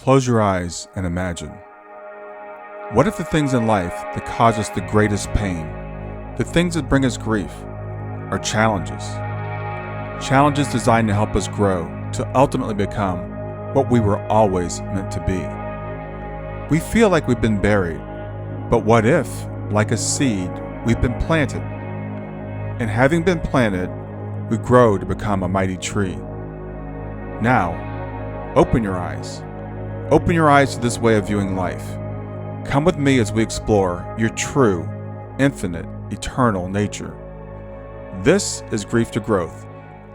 Close your eyes and imagine. What if the things in life that cause us the greatest pain, the things that bring us grief, are challenges? Challenges designed to help us grow, to ultimately become what we were always meant to be. We feel like we've been buried, but what if, like a seed, we've been planted? And having been planted, we grow to become a mighty tree. Now, open your eyes. Open your eyes to this way of viewing life. Come with me as we explore your true, infinite, eternal nature. This is Grief to Growth,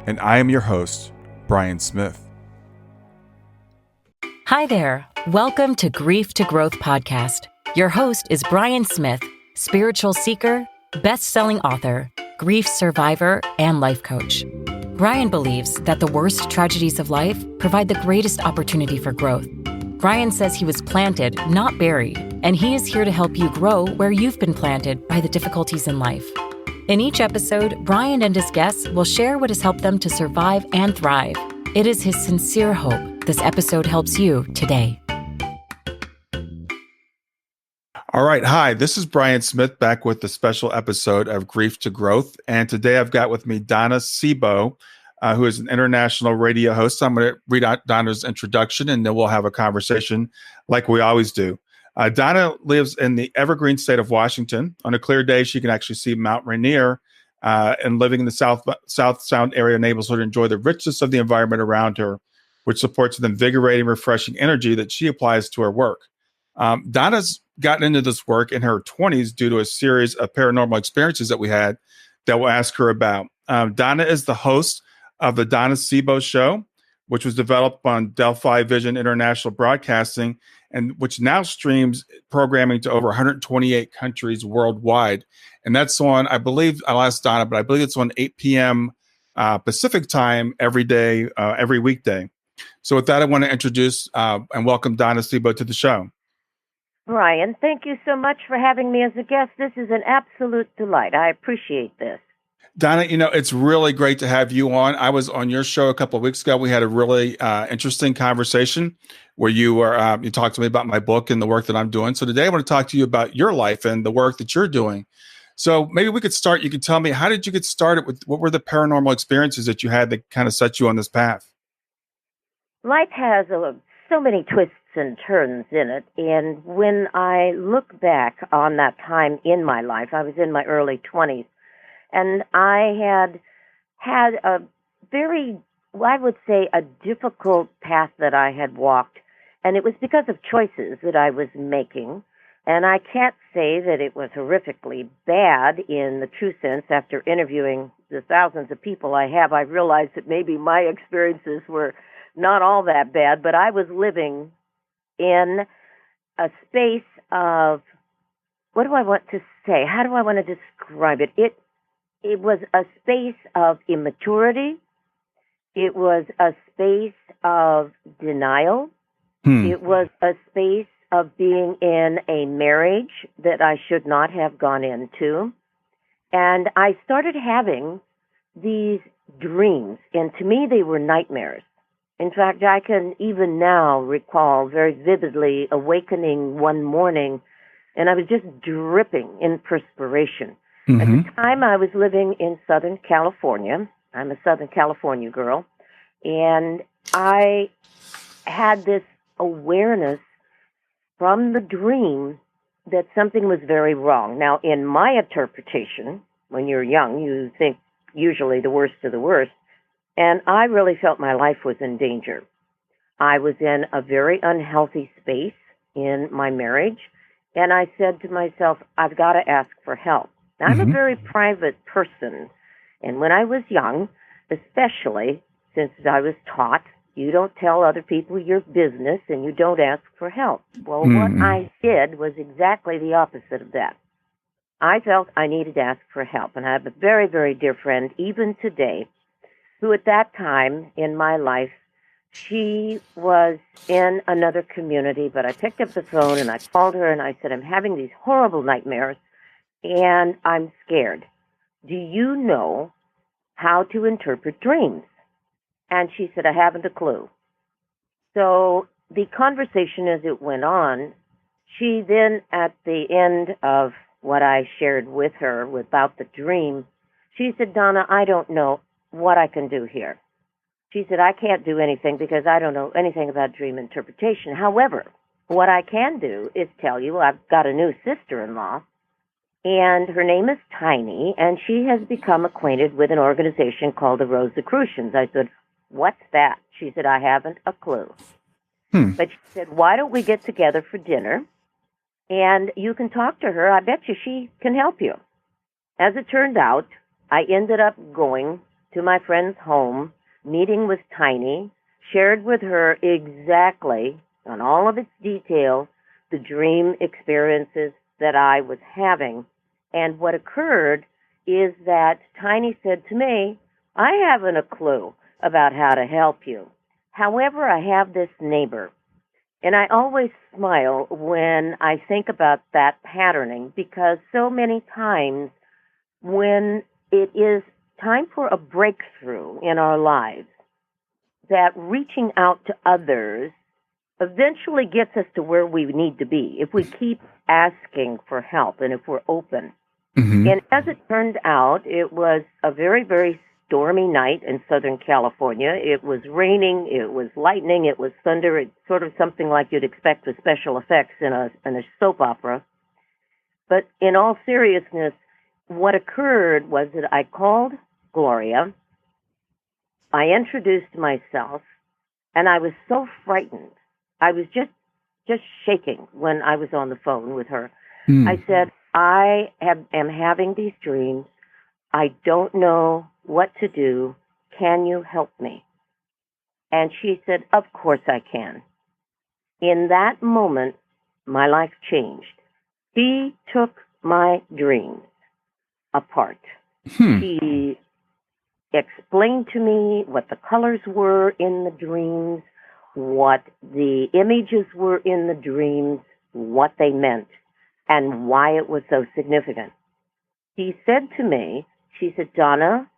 and I am your host, Brian Smith. Hi there. Welcome to Grief to Growth podcast. Your host is Brian Smith, spiritual seeker, best-selling author, grief survivor, and life coach. Brian believes that the worst tragedies of life provide the greatest opportunity for growth. Brian says he was planted, not buried, and he is here to help you grow where you've been planted by the difficulties in life. In each episode, Brian and his guests will share what has helped them to survive and thrive. It is his sincere hope this episode helps you today. All right. Hi, this is Brian Smith back with a special episode of Grief to Growth. And today I've got with me Donna Seebo, who is an international radio host. So I'm going to read out Donna's introduction and then we'll have a conversation like we always do. Donna lives in the evergreen state of Washington. On a clear day, she can actually see Mount Rainier, and living in the South Sound area enables her to enjoy the richness of the environment around her, which supports the invigorating, refreshing energy that she applies to her work. Donna's gotten into this work in her 20s due to a series of paranormal experiences that we had that we'll ask her about. Donna is the host of the Donna Seebo Show, which was developed on Delphi Vision International Broadcasting, and which now streams programming to over 128 countries worldwide. And that's on, I believe, I'll ask Donna, but I believe it's on 8 p.m. Pacific time every day, every weekday. So with that, I want to introduce and welcome Donna Seebo to the show. Brian, thank you so much for having me as a guest. This is an absolute delight. I appreciate this. Donna, it's really great to have you on. I was on your show a couple of weeks ago. We had a really interesting conversation where you talked to me about my book and the work that I'm doing. So today I want to talk to you about your life and the work that you're doing. So maybe we could start. You could tell me, how did you get started with, what were the paranormal experiences that you had that kind of set you on this path? Life has so many twists and turns in it. And when I look back on that time in my life, I was in my early 20s. And I had a very, I would say, a difficult path that I had walked. And it was because of choices that I was making. And I can't say that it was horrifically bad in the true sense. After interviewing the thousands of people I have, I realized that maybe my experiences were not all that bad. But I was living in a space of, what do I want to say? How do I want to describe it? It was a space of immaturity. It was a space of denial. It was a space of being in a marriage that I should not have gone into. And I started having these dreams, and to me they were nightmares. In fact, I can even now recall very vividly awakening one morning, and I was just dripping in perspiration. At the time, I was living in Southern California. I'm a Southern California girl. And I had this awareness from the dream that something was very wrong. Now, in my interpretation, when you're young, you think usually the worst of the worst. And I really felt my life was in danger. I was in a very unhealthy space in my marriage. And I said to myself, I've got to ask for help. I'm a very private person, and when I was young, especially since I was taught, you don't tell other people your business and you don't ask for help. Well, what I did was exactly the opposite of that. I felt I needed to ask for help, and I have a very, very dear friend, even today, who at that time in my life, she was in another community, but I picked up the phone and I called her and I said, I'm having these horrible nightmares. And I'm scared. Do you know how to interpret dreams? And she said, I haven't a clue. So the conversation as it went on, she then, at the end of what I shared with her about the dream, she said, Donna, I don't know what I can do here. She said, I can't do anything because I don't know anything about dream interpretation. However, what I can do is tell you I've got a new sister-in-law, and her name is Tiny, and she has become acquainted with an organization called the Rosicrucians. I said, what's that? She said, I haven't a clue. But she said, why don't we get together for dinner, and you can talk to her. I bet you she can help you. As it turned out, I ended up going to my friend's home, meeting with Tiny, shared with her exactly, on all of its details, the dream experiences that I was having. And what occurred is that Tiny said to me, I haven't a clue about how to help you. However, I have this neighbor. And I always smile when I think about that patterning, because so many times when it is time for a breakthrough in our lives, that reaching out to others eventually gets us to where we need to be if we keep asking for help and if we're open. And as it turned out, it was a very, very stormy night in Southern California. It was raining, it was lightning, it was thunder. It's sort of something like you'd expect with special effects in a soap opera. But in all seriousness, what occurred was that I called Gloria, I introduced myself, and I was so frightened. I was just shaking when I was on the phone with her. I said, I am having these dreams. I don't know what to do. Can you help me? And she said, of course I can. In that moment, my life changed. She took my dreams apart. She explained to me what the colors were in the dreams, what the images were in the dreams, what they meant, and why it was so significant. She said to me, she said, Donna,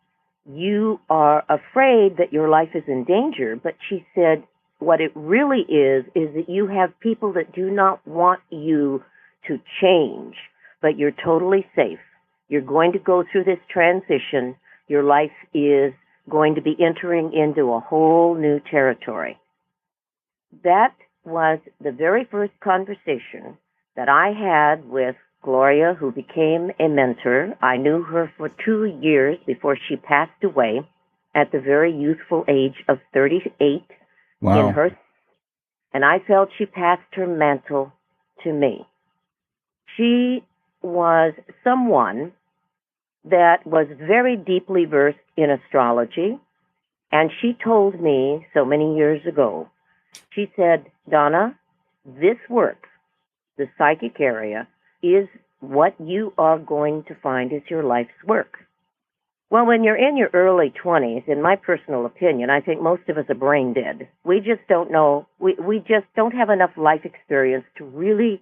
you are afraid that your life is in danger, but she said, what it really is that you have people that do not want you to change, but you're totally safe. You're going to go through this transition. Your life is going to be entering into a whole new territory. That was the very first conversation that I had with Gloria, who became a mentor. I knew her for 2 years before she passed away at the very youthful age of 38. Wow. In her, and I felt she passed her mantle to me. She was someone that was very deeply versed in astrology, and she told me so many years ago, she said, Donna, this work, the psychic area, is what you are going to find is your life's work. Well, when you're in your early 20s, in my personal opinion, I think most of us are brain dead. We just don't know, we just don't have enough life experience to really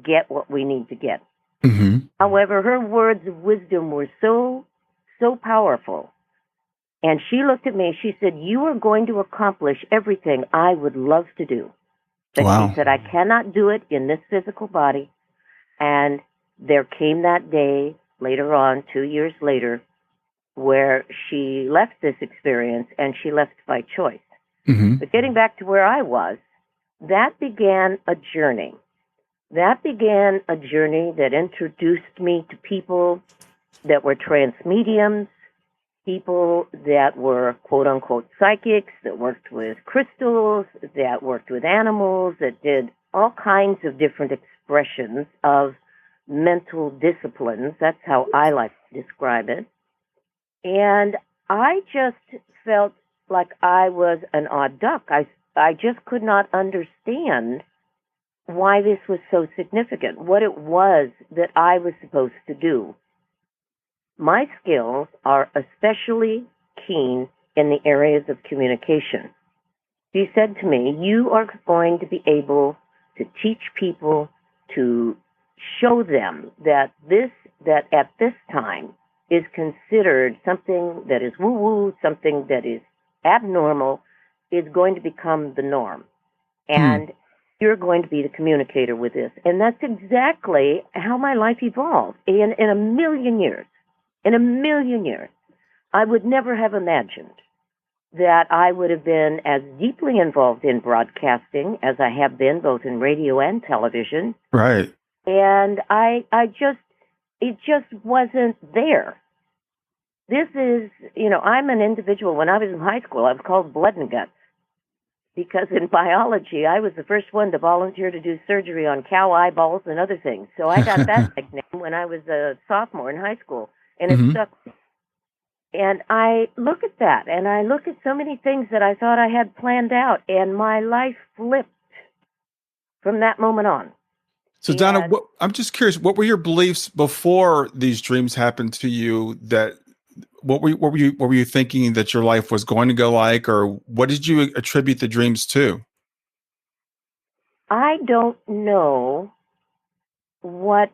get what we need to get. However, her words of wisdom were so powerful. And she looked at me, she said, you are going to accomplish everything I would love to do. But Wow. she said, I cannot do it in this physical body. And there came that day later on, 2 years later, where she left this experience, and she left by choice. But getting back to where I was, that began a journey. That began a journey that introduced me to people that were trance mediums, people that were quote-unquote psychics, that worked with crystals, that worked with animals, that did all kinds of different expressions of mental disciplines. That's how I like to describe it. And I just felt like I was an odd duck. I just could not understand why this was so significant, what it was that I was supposed to do. My skills are especially keen in the areas of communication. She said to me, you are going to be able to teach people, to show them that at this time is considered something that is woo-woo, something that is abnormal, is going to become the norm. And you're going to be the communicator with this. And that's exactly how my life evolved. In a million years, I would never have imagined that I would have been as deeply involved in broadcasting as I have been, both in radio and television. Right. And it just wasn't there. This is, I'm an individual. When I was in high school, I was called Blood and Guts, because in biology, I was the first one to volunteer to do surgery on cow eyeballs and other things. So I got that nickname when I was a sophomore in high school, and it stuck. And I look at that, and I look at so many things that I thought I had planned out, and my life flipped from that moment on. So, Donna, I'm just curious, what were your beliefs before these dreams happened to you? What were you thinking that your life was going to go like, or what did you attribute the dreams to? I don't know what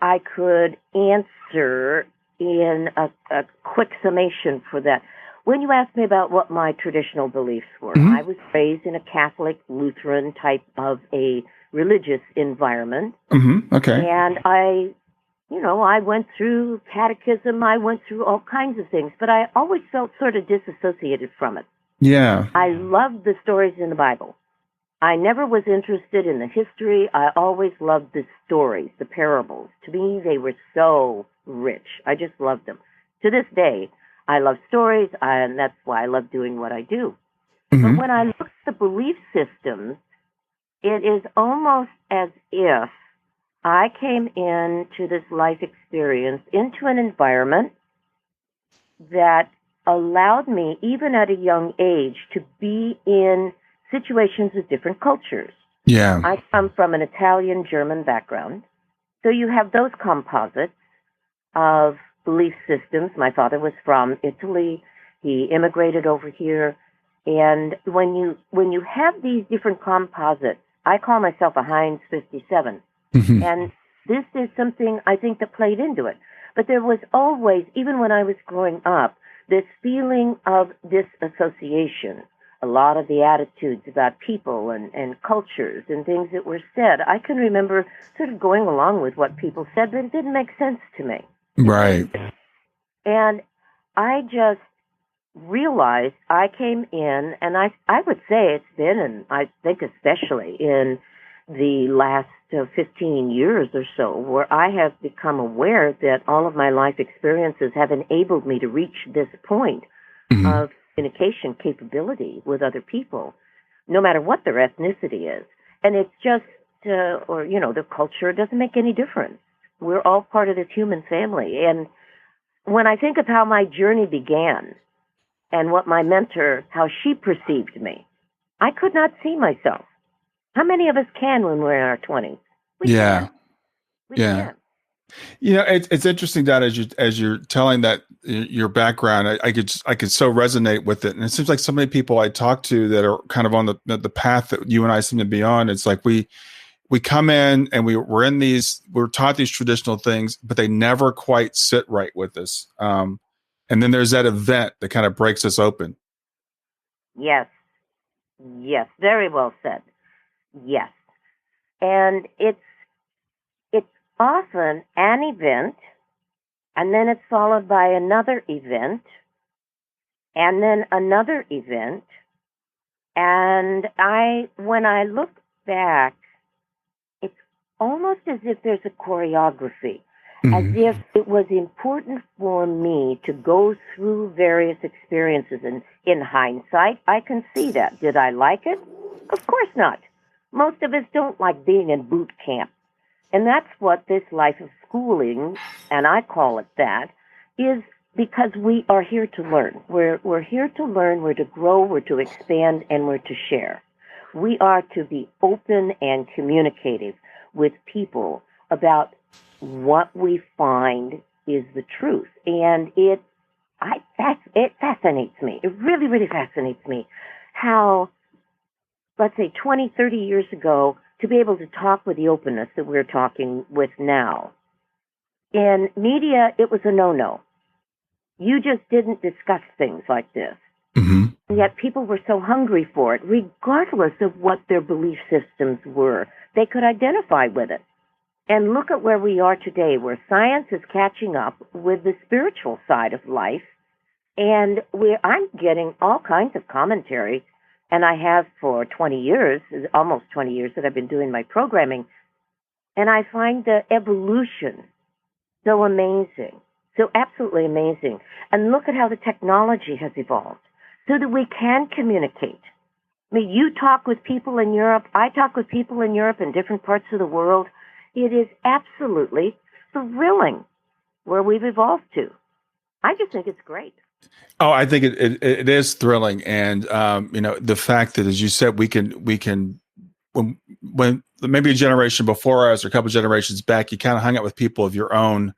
I could answer in a quick summation for that. When you asked me about what my traditional beliefs were, I was raised in a Catholic Lutheran type of a religious environment. Okay. And I went through catechism, I went through all kinds of things, but I always felt sort of disassociated from it. Yeah. I loved the stories in the Bible. I never was interested in the history. I always loved the stories, the parables. To me, they were so rich. I just loved them. To this day, I love stories, and that's why I love doing what I do. But when I look at the belief systems, it is almost as if I came into this life experience, into an environment that allowed me, even at a young age, to be in situations with different cultures. Yeah. I come from an Italian-German background, so you have those composites of belief systems. My father was from Italy. He immigrated over here. And when you have these different composites, I call myself a Heinz 57. And this is something I think that played into it. But there was always, even when I was growing up, this feeling of disassociation. A lot of the attitudes about people and cultures and things that were said, I can remember sort of going along with what people said, but it didn't make sense to me. Right. And I just realized I came in, and I would say it's been, and I think especially in the last 15 years or so, where I have become aware that all of my life experiences have enabled me to reach this point of communication capability with other people, no matter what their ethnicity is. And it's just, the culture, doesn't make any difference. We're all part of this human family. And when I think of how my journey began and what my mentor, how she perceived me, I could not see myself. How many of us can when we're in our 20s? We can. It's interesting that as you're telling that your background, I could so resonate with it, and it seems like so many people I talk to that are kind of on the path that you and I seem to be on. It's like we come in and we're taught these traditional things, but they never quite sit right with us. And then there's that event that kind of breaks us open. Yes, very well said. Yes, and it's often an event, and then it's followed by another event, and then another event. And when I look back, it's almost as if there's a choreography, as if it was important for me to go through various experiences. And in hindsight, I can see that. Did I like it? Of course not. Most of us don't like being in boot camp. And that's what this life of schooling, and I call it that, is, because we are here to learn. We're here to learn, we're to grow, we're to expand, and we're to share. We are to be open and communicative with people about what we find is the truth. And it fascinates me. It really, really fascinates me how, let's say 20, 30 years ago, to be able to talk with the openness that we're talking with now. In media, it was a no-no. You just didn't discuss things like this. And yet people were so hungry for it, regardless of what their belief systems were. They could identify with it. And look at where we are today, where science is catching up with the spiritual side of life. And I'm getting all kinds of commentary, and I have for 20 years, almost 20 years that I've been doing my programming. And I find the evolution so amazing, so absolutely amazing. And look at how the technology has evolved so that we can communicate. I mean, you talk with people in Europe, I talk with people in Europe in different parts of the world. It is absolutely thrilling where we've evolved to. I just think it's great. Oh, I think it is thrilling. And, the fact that, as you said, we can when maybe a generation before us or a couple of generations back, you kind of hung out with people of your own,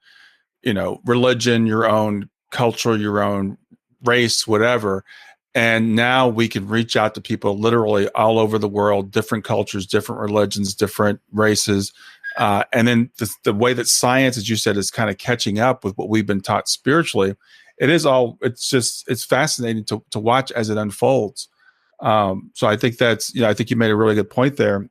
religion, your own culture, your own race, whatever. And now we can reach out to people literally all over the world, different cultures, different religions, different races. And then the way that science, as you said, is kind of catching up with what we've been taught spiritually. It's fascinating to watch as it unfolds. So I think I think you made a really good point there.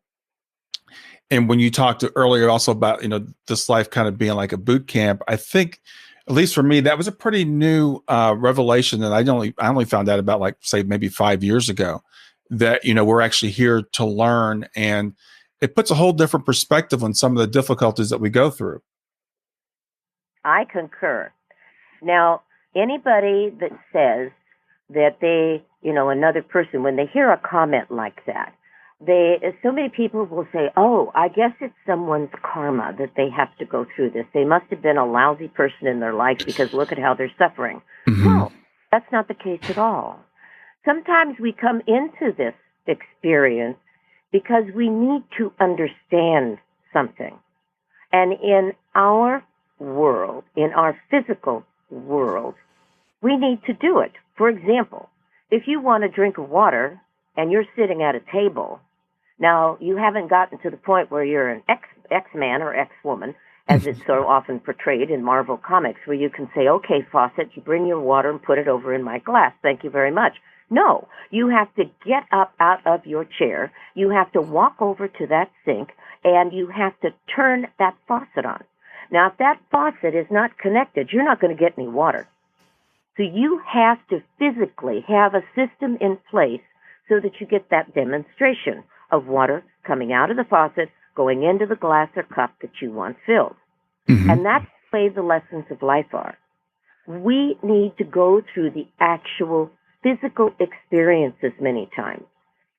And when you talked earlier also about, this life kind of being like a boot camp, I think, at least for me, that was a pretty new revelation that I only found out about, like, say, maybe 5 years ago, that, we're actually here to learn. And it puts a whole different perspective on some of the difficulties that we go through. I concur. Now, anybody that says that they, another person, when they hear a comment like that, so many people will say, oh, I guess it's someone's karma that they have to go through this. They must have been a lousy person in their life because look at how they're suffering. Mm-hmm. No, that's not the case at all. Sometimes we come into this experience because we need to understand something. And in our world, in our physical world, we need to do it. For example, if you want a drink of water and you're sitting at a table, now you haven't gotten to the point where you're an X-man or X-woman, as it's so often portrayed in Marvel Comics, where you can say, okay, faucet, you bring your water and put it over in my glass. Thank you very much. No, you have to get up out of your chair. You have to walk over to that sink, and you have to turn that faucet on. Now, if that faucet is not connected, you're not going to get any water. So you have to physically have a system in place so that you get that demonstration of water coming out of the faucet, going into the glass or cup that you want filled. Mm-hmm. And that's the way the lessons of life are. We need to go through the actual physical experiences many times,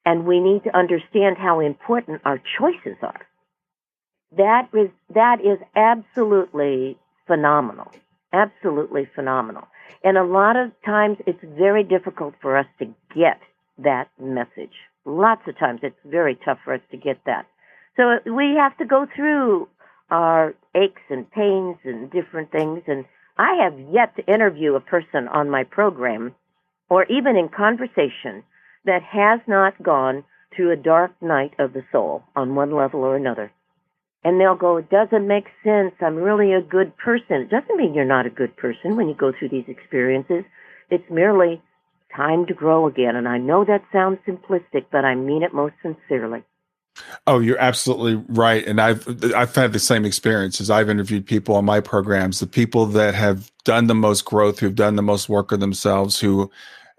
and we need to understand how important our choices are. That is absolutely phenomenal, absolutely phenomenal. And a lot of times it's very difficult for us to get that message. Lots of times it's very tough for us to get that. So we have to go through our aches and pains and different things. And I have yet to interview a person on my program or even in conversation that has not gone through a dark night of the soul on one level or another. And they'll go, it doesn't make sense. I'm really a good person. It doesn't mean you're not a good person when you go through these experiences. It's merely time to grow again. And I know that sounds simplistic, but I mean it most sincerely. Oh, you're absolutely right. And I've had the same experiences. I've interviewed people on my programs, the people that have done the most growth, who've done the most work on themselves, who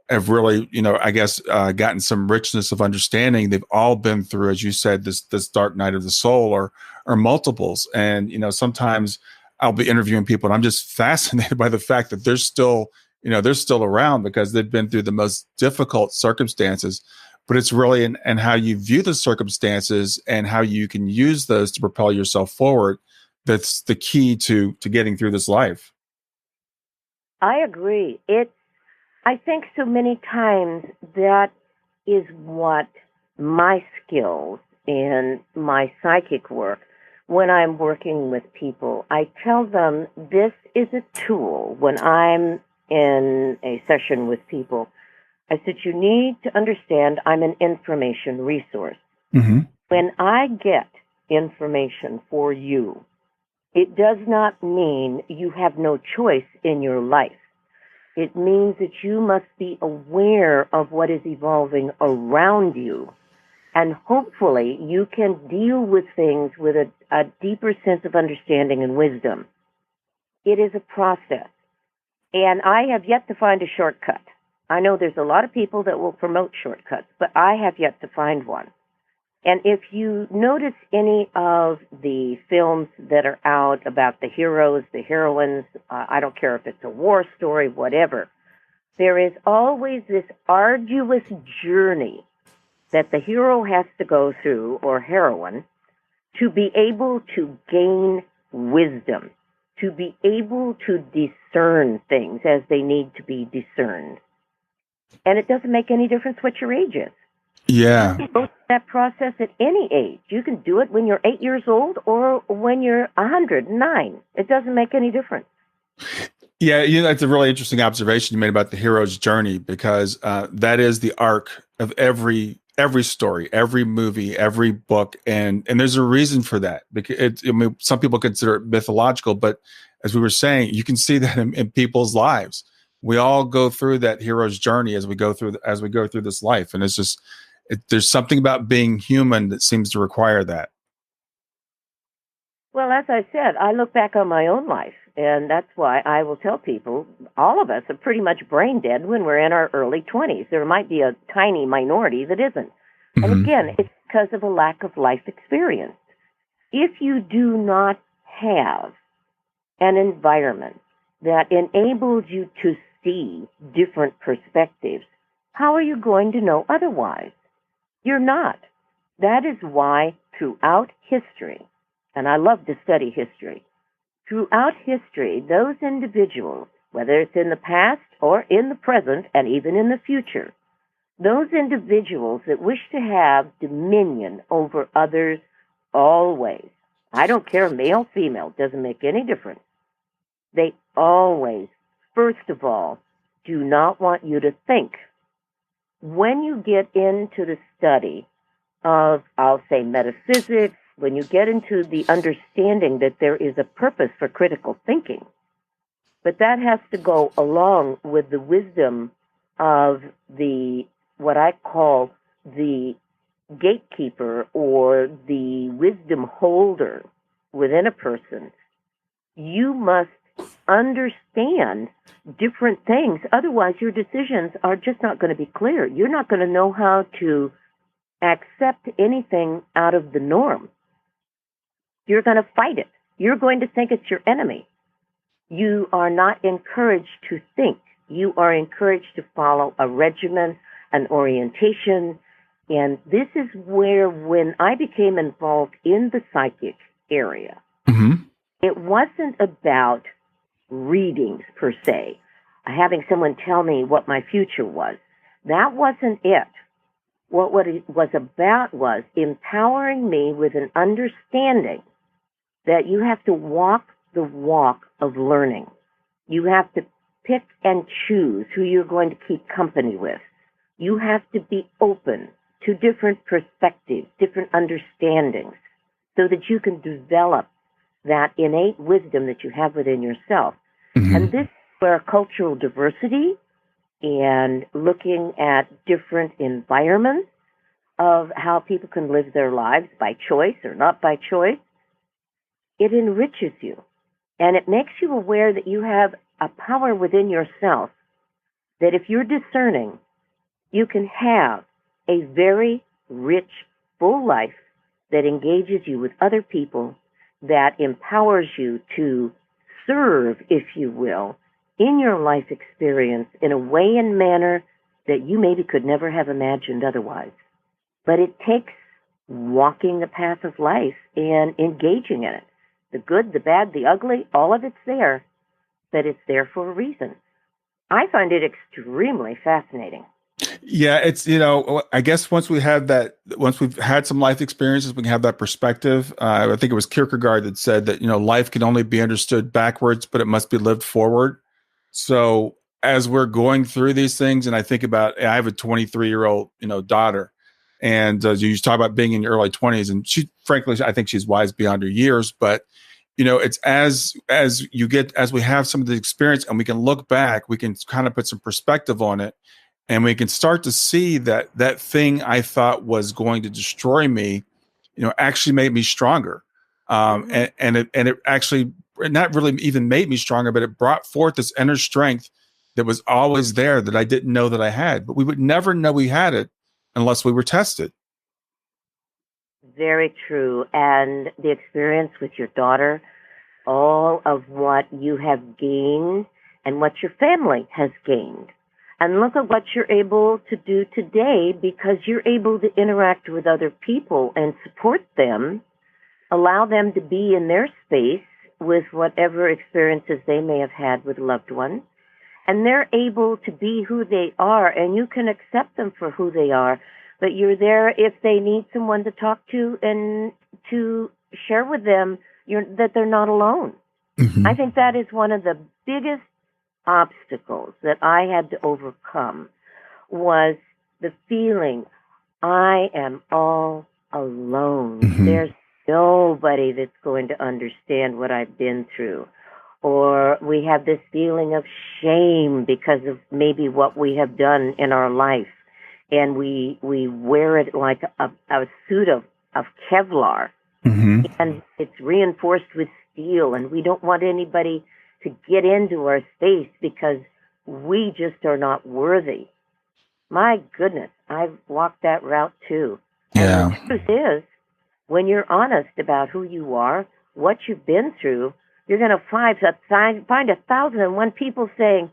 have really, gotten some richness of understanding. They've all been through, as you said, this dark night of the soul or multiples. And, sometimes I'll be interviewing people and I'm just fascinated by the fact that they're still around because they've been through the most difficult circumstances. But it's really in how you view the circumstances and how you can use those to propel yourself forward. That's the key to getting through this life. I agree. I think so many times that is what my skills in my psychic work, when I'm working with people, I tell them this is a tool. When I'm in a session with people, I said, you need to understand I'm an information resource. Mm-hmm. When I get information for you, it does not mean you have no choice in your life. It means that you must be aware of what is evolving around you. And hopefully you can deal with things with a deeper sense of understanding and wisdom. It is a process. And I have yet to find a shortcut. I know there's a lot of people that will promote shortcuts, but I have yet to find one. And if you notice any of the films that are out about the heroes, the heroines, I don't care if it's a war story, whatever, there is always this arduous journey that the hero has to go through, or heroine, to be able to gain wisdom, to be able to discern things as they need to be discerned. And it doesn't make any difference what your age is. Yeah. You can go through that process at any age. You can do it when you're 8 years old or when you're 109. It doesn't make any difference. Yeah, that's a really interesting observation you made about the hero's journey, because that is the arc of every story, every movie, every book, and there's a reason for that. Because some people consider it mythological, but as we were saying, you can see that in people's lives. We all go through that hero's journey as we go through this life, and it's just there's something about being human that seems to require that. Well, as I said, I look back on my own life, and that's why I will tell people, all of us are pretty much brain dead when we're in our early 20s. There might be a tiny minority that isn't. Mm-hmm. And again, it's because of a lack of life experience. If you do not have an environment that enables you to see different perspectives, how are you going to know otherwise? You're not. That is why throughout history, and I love to study history, throughout history, those individuals, whether it's in the past or in the present and even in the future, those individuals that wish to have dominion over others always, I don't care, male, female, doesn't make any difference. They always, first of all, do not want you to think. When you get into the study of, I'll say, metaphysics, when you get into the understanding that there is a purpose for critical thinking, but that has to go along with the wisdom of what I call the gatekeeper or the wisdom holder within a person. You must understand different things. Otherwise, your decisions are just not going to be clear. You're not going to know how to accept anything out of the norm. You're going to fight it. You're going to think it's your enemy. You are not encouraged to think. You are encouraged to follow a regimen, an orientation. And this is where, when I became involved in the psychic area, mm-hmm. It wasn't about readings per se, having someone tell me what my future was. That wasn't it. What it was about was empowering me with an understanding that you have to walk the walk of learning. You have to pick and choose who you're going to keep company with. You have to be open to different perspectives, different understandings, so that you can develop that innate wisdom that you have within yourself. Mm-hmm. And this is where cultural diversity and looking at different environments of how people can live their lives by choice or not by choice, it enriches you. And it makes you aware that you have a power within yourself that if you're discerning, you can have a very rich, full life that engages you with other people, that empowers you to serve, if you will, in your life experience in a way and manner that you maybe could never have imagined otherwise. But it takes walking the path of life and engaging in it. The good, the bad, the ugly, all of it's there, but it's there for a reason. I find it extremely fascinating. Yeah, it's, I guess once we've had some life experiences, we can have that perspective. I think it was Kierkegaard that said that, life can only be understood backwards, but it must be lived forward. So as we're going through these things, and I think about, I have a 23-year-old, daughter, and you talk about being in your early 20s, and she, frankly, I think she's wise beyond her years, but it's as we have some of the experience and we can look back, we can kind of put some perspective on it, and we can start to see that that thing I thought was going to destroy me, actually made me stronger. And it actually not really even made me stronger, but it brought forth this inner strength that was always there that I didn't know that I had. But we would never know we had it unless we were tested. Very true. And the experience with your daughter, all of what you have gained and what your family has gained. And look at what you're able to do today, because you're able to interact with other people and support them, allow them to be in their space with whatever experiences they may have had with loved ones. And they're able to be who they are, and you can accept them for who they are. But you're there if they need someone to talk to and to share with them that they're not alone. I think that is one of the biggest obstacles that I had to overcome, was the feeling I am all alone. There's nobody that's going to understand what I've been through. Or we have this feeling of shame because of maybe what we have done in our life. And we wear it like a suit of Kevlar. And it's reinforced with steel. And we don't want anybody to get into our space because we just are not worthy. My goodness, I've walked that route too. Yeah. And the truth is, when you're honest about who you are, what you've been through, you're going to find 1,001 people saying,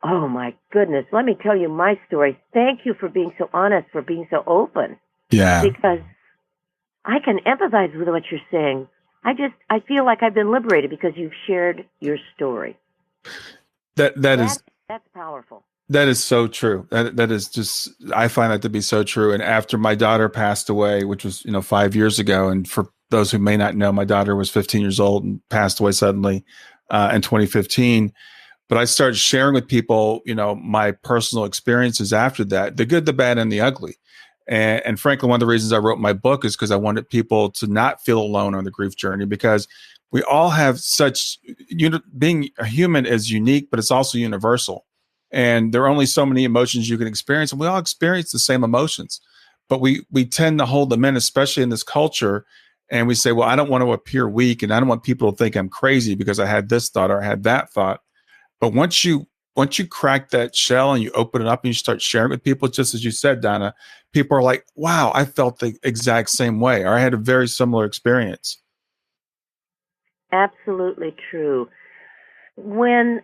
oh my goodness, let me tell you my story. Thank you for being so honest, for being so open. Yeah. Because I can empathize with what you're saying. I feel like I've been liberated because you've shared your story. That's powerful. That is so true. That is just, I find that to be so true. And after my daughter passed away, which was, 5 years ago, and for those who may not know, my daughter was 15 years old and passed away suddenly in 2015. But I started sharing with people, my personal experiences after that, the good, the bad, and the ugly. And frankly, one of the reasons I wrote my book is because I wanted people to not feel alone on the grief journey, because we all have such, being a human is unique, but it's also universal. And there are only so many emotions you can experience, and we all experience the same emotions. But we tend to hold them in, especially in this culture. And we say, well, I don't want to appear weak, and I don't want people to think I'm crazy because I had this thought or I had that thought. But once you crack that shell and you open it up and you start sharing with people, just as you said, Donna, people are like, wow, I felt the exact same way, or I had a very similar experience. Absolutely true. When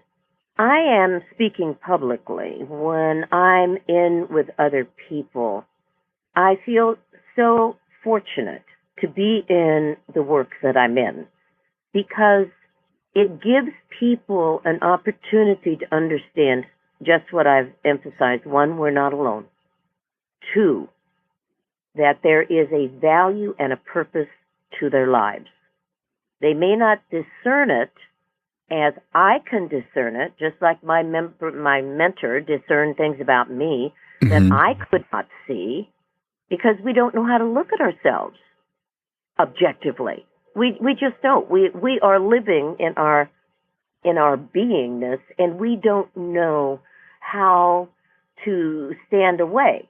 I am speaking publicly, when I'm in with other people, I feel so fortunate to be in the work that I'm in, because it gives people an opportunity to understand just what I've emphasized. One, we're not alone. Two, that there is a value and a purpose to their lives. They may not discern it as I can discern it, just like my mentor discerned things about me that I could not see, because we don't know how to look at ourselves objectively. We just don't. We are living in our beingness, and we don't know how to stand away.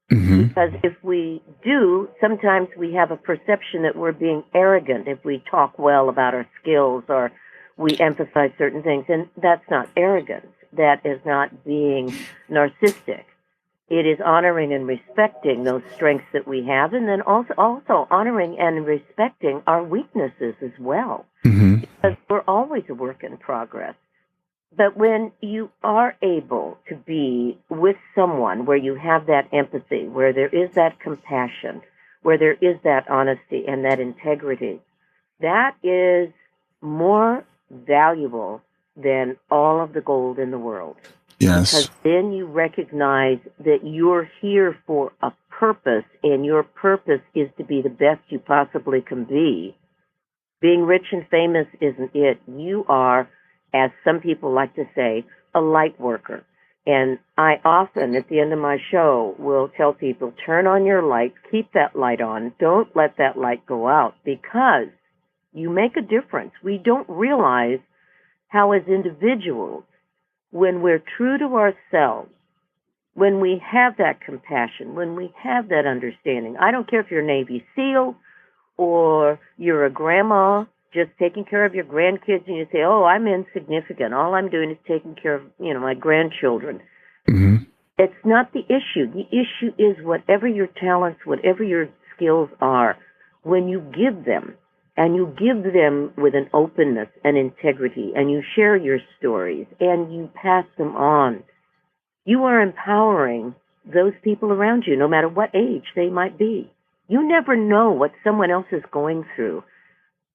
Because if we do, sometimes we have a perception that we're being arrogant if we talk well about our skills or we emphasize certain things. And that's not arrogance. That is not being narcissistic. It is honoring and respecting those strengths that we have, and then also honoring and respecting our weaknesses as well. Because we're always a work in progress. But when you are able to be with someone where you have that empathy, where there is that compassion, where there is that honesty and that integrity, that is more valuable than all of the gold in the world. Yes. Because then you recognize that you're here for a purpose, and your purpose is to be the best you possibly can be. Being rich and famous isn't it. You are, as some people like to say, a light worker. And I often, at the end of my show, will tell people, turn on your light, keep that light on, don't let that light go out, because You make a difference. We don't realize how, as individuals, when we're true to ourselves, when we have that compassion, when we have that understanding, I don't care if you're a Navy SEAL or you're a grandma just taking care of your grandkids and you say, oh, I'm insignificant. All I'm doing is taking care of, my grandchildren. Mm-hmm. It's not the issue. The issue is whatever your talents, whatever your skills are, when you give them, and you give them with an openness and integrity, and you share your stories, and you pass them on, you are empowering those people around you, no matter what age they might be. You never know what someone else is going through.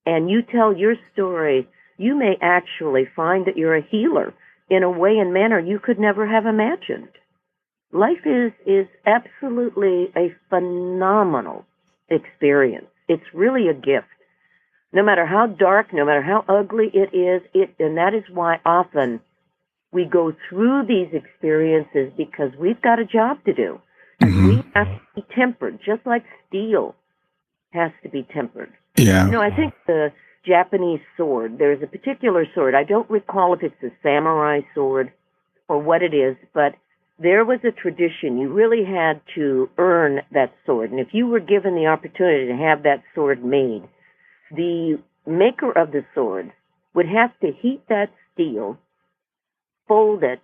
And you tell your story, you may actually find that you're a healer in a way and manner you could never have imagined. Life is absolutely a phenomenal experience. It's really a gift. No matter how dark, no matter how ugly it is, and that is why often we go through these experiences, because we've got a job to do. And Mm-hmm. we have to be tempered, just like steel has to be tempered. Yeah. I think the Japanese sword, there's a particular sword. I don't recall if it's a samurai sword or what it is, but there was a tradition. You really had to earn that sword. And if you were given the opportunity to have that sword made, the maker of the sword would have to heat that steel, fold it,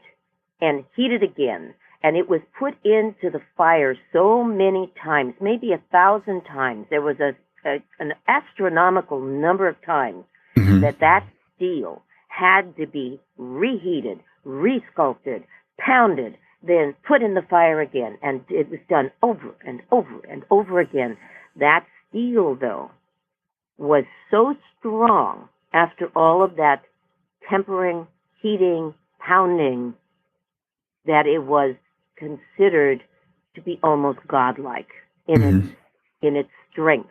and heat it again. And it was put into the fire so many times, maybe 1,000 times. There was an astronomical number of times Mm-hmm. that steel had to be reheated, resculpted, pounded, then put in the fire again. And it was done over and over and over again. That steel, though, was so strong after all of that tempering, heating, pounding, that it was considered to be almost godlike in its strength.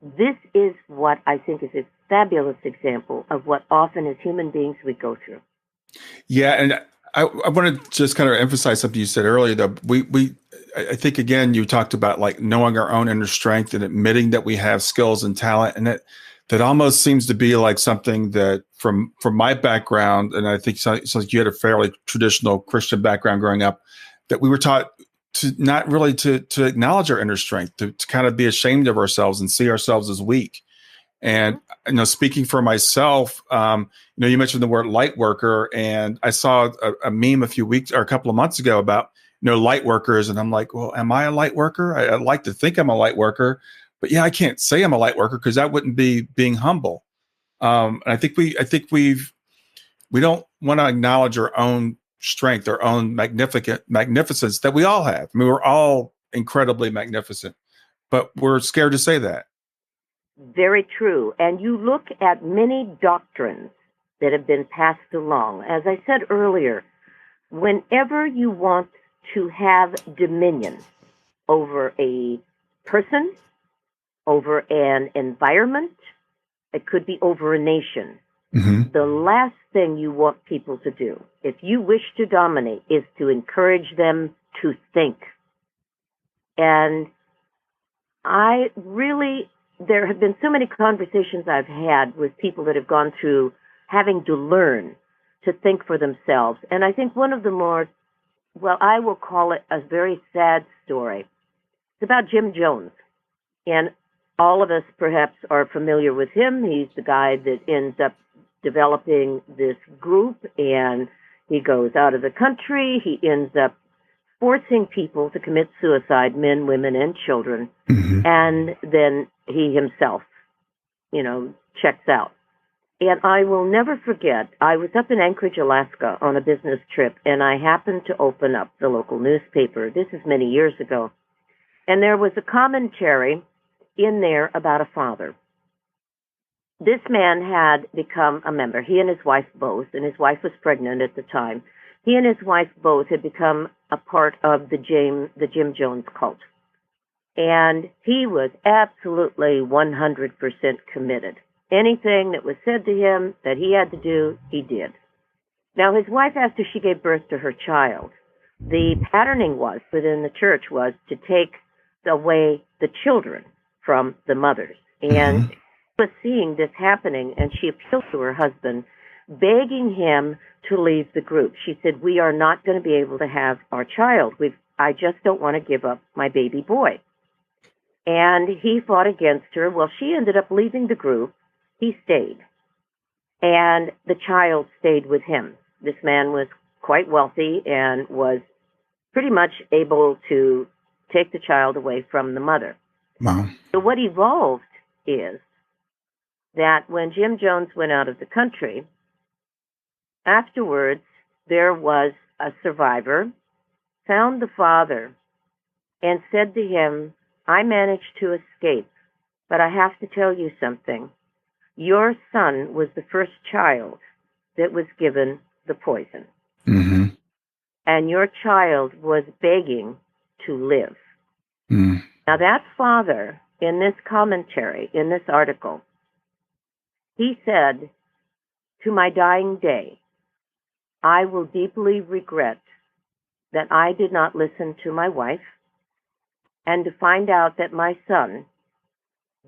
This is what I think is a fabulous example of what often as human beings we go through. Yeah, and I want to just kind of emphasize something you said earlier, though. I think, again, you talked about like knowing our own inner strength and admitting that we have skills and talent, and that almost seems to be like something that from my background, and I think so you had a fairly traditional Christian background growing up, that we were taught to not really to acknowledge our inner strength, to kind of be ashamed of ourselves and see ourselves as weak. And speaking for myself, you mentioned the word light worker, and I saw a meme a couple of months ago about light workers, and I'm like, well, am I a light worker? I'd like to think I'm a light worker, but yeah, I can't say I'm a light worker because that wouldn't be being humble. And I think we don't want to acknowledge our own strength, our own magnificence that we all have. I mean, we're all incredibly magnificent, but we're scared to say that. Very true. And you look at many doctrines that have been passed along. As I said earlier, whenever you want to have dominion over a person, over an environment, it could be over a nation, Mm-hmm. the last thing you want people to do, if you wish to dominate, is to encourage them to think. And there have been so many conversations I've had with people that have gone through having to learn to think for themselves. And I think one of the more, I will call it a very sad story. It's about Jim Jones. And all of us perhaps are familiar with him. He's the guy that ends up developing this group, and he goes out of the country. He ends up forcing people to commit suicide, men, women, and children. Mm-hmm. And then he himself, checks out. And I will never forget, I was up in Anchorage, Alaska on a business trip, and I happened to open up the local newspaper. This is many years ago. And there was a commentary in there about a father. This man had become a member. He and his wife both, and his wife was pregnant at the time. He and his wife both had become a part of the Jim Jones cult. And he was absolutely 100% committed. Anything that was said to him that he had to do, he did. Now, his wife, after she gave birth to her child, the patterning within the church was to take away the children from the mothers. And was seeing this happening, and she appealed to her husband, begging him to leave the group. She said, "We are not going to be able to have our child. I just don't want to give up my baby boy." And he fought against her. Well, she ended up leaving the group. He stayed. And the child stayed with him. This man was quite wealthy and was pretty much able to take the child away from the mother. Wow. So what evolved is that when Jim Jones went out of the country, afterwards there was a survivor, found the father, and said to him, "I managed to escape, but I have to tell you something. Your son was the first child that was given the poison. Mm-hmm. And your child was begging to live." Mm. Now that father, in this commentary, in this article, he said, "To my dying day, I will deeply regret that I did not listen to my wife, and to find out that my son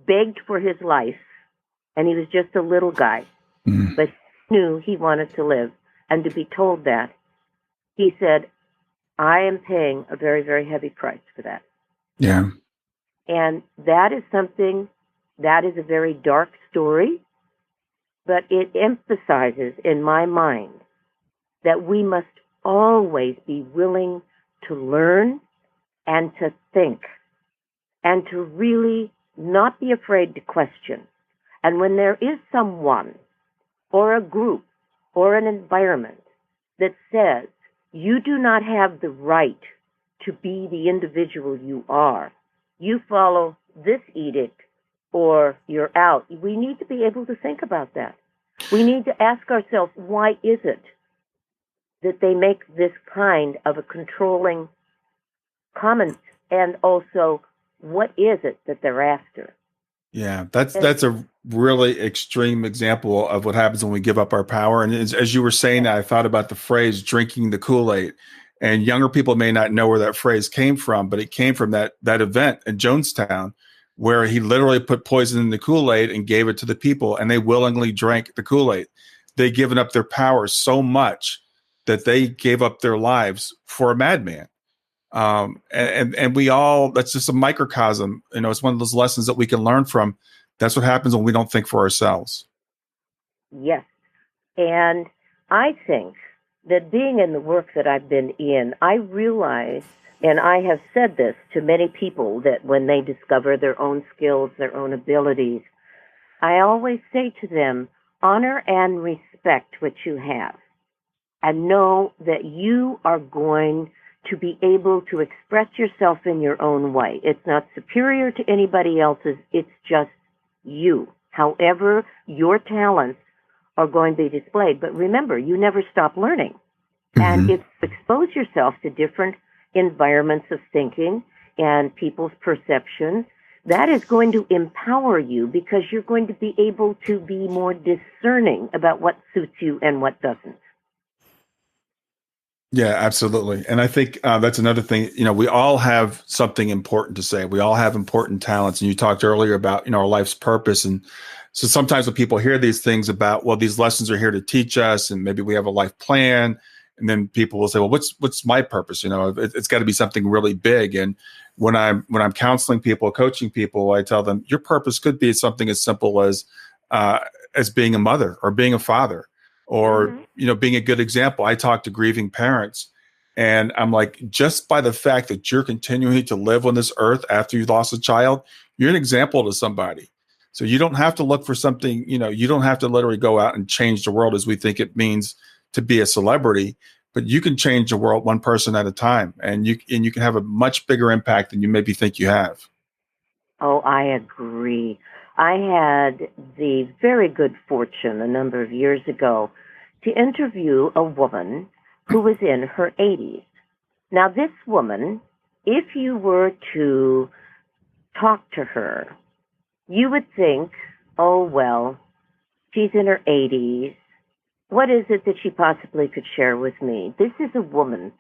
begged for his life, and he was just a little guy, but he knew he wanted to live, and to be told that," he said, "I am paying a very, very heavy price for that." Yeah. And that is something, that is a very dark story, but it emphasizes in my mind that we must always be willing to learn and to think and to really not be afraid to question. And when there is someone or a group or an environment that says you do not have the right to be the individual you are, you follow this edict or you're out, we need to be able to think about that. We need to ask ourselves, why is it that they make this kind of a controlling comment, and also what is it that they're after? Yeah, that's a really extreme example of what happens when we give up our power. And as you were saying that, I thought about the phrase "drinking the Kool-Aid," and younger people may not know where that phrase came from, but it came from that event in Jonestown, where he literally put poison in the Kool-Aid and gave it to the people, and they willingly drank the Kool-Aid. They'd given up their power so much that they gave up their lives for a madman. And we all, that's just a microcosm. It's one of those lessons that we can learn from. That's what happens when we don't think for ourselves. Yes. And I think that being in the work that I've been in, I realize, and I have said this to many people, that when they discover their own skills, their own abilities, I always say to them, honor and respect what you have, and know that you are going to be able to express yourself in your own way. It's not superior to anybody else's. It's just you. However, your talents are going to be displayed. But remember, you never stop learning. Mm-hmm. And if you expose yourself to different environments of thinking and people's perceptions, that is going to empower you, because you're going to be able to be more discerning about what suits you and what doesn't. Yeah, absolutely. And I think that's another thing. We all have something important to say. We all have important talents. And you talked earlier about, our life's purpose. And so sometimes when people hear these things about, well, these lessons are here to teach us, and maybe we have a life plan, and then people will say, well, what's my purpose? It's got to be something really big. And when I'm counseling people, coaching people, I tell them your purpose could be something as simple as being a mother or being a father, or, being a good example. I talk to grieving parents, and I'm like, just by the fact that you're continuing to live on this earth after you lost a child, you're an example to somebody. So you don't have to look for something, you don't have to literally go out and change the world as we think it means to be a celebrity, but you can change the world one person at a time, and you can have a much bigger impact than you maybe think you have. Oh, I agree. I had the very good fortune a number of years ago to interview a woman who was in her 80s. Now, this woman, if you were to talk to her, you would think, oh, well, she's in her 80s. What is it that she possibly could share with me? This is a woman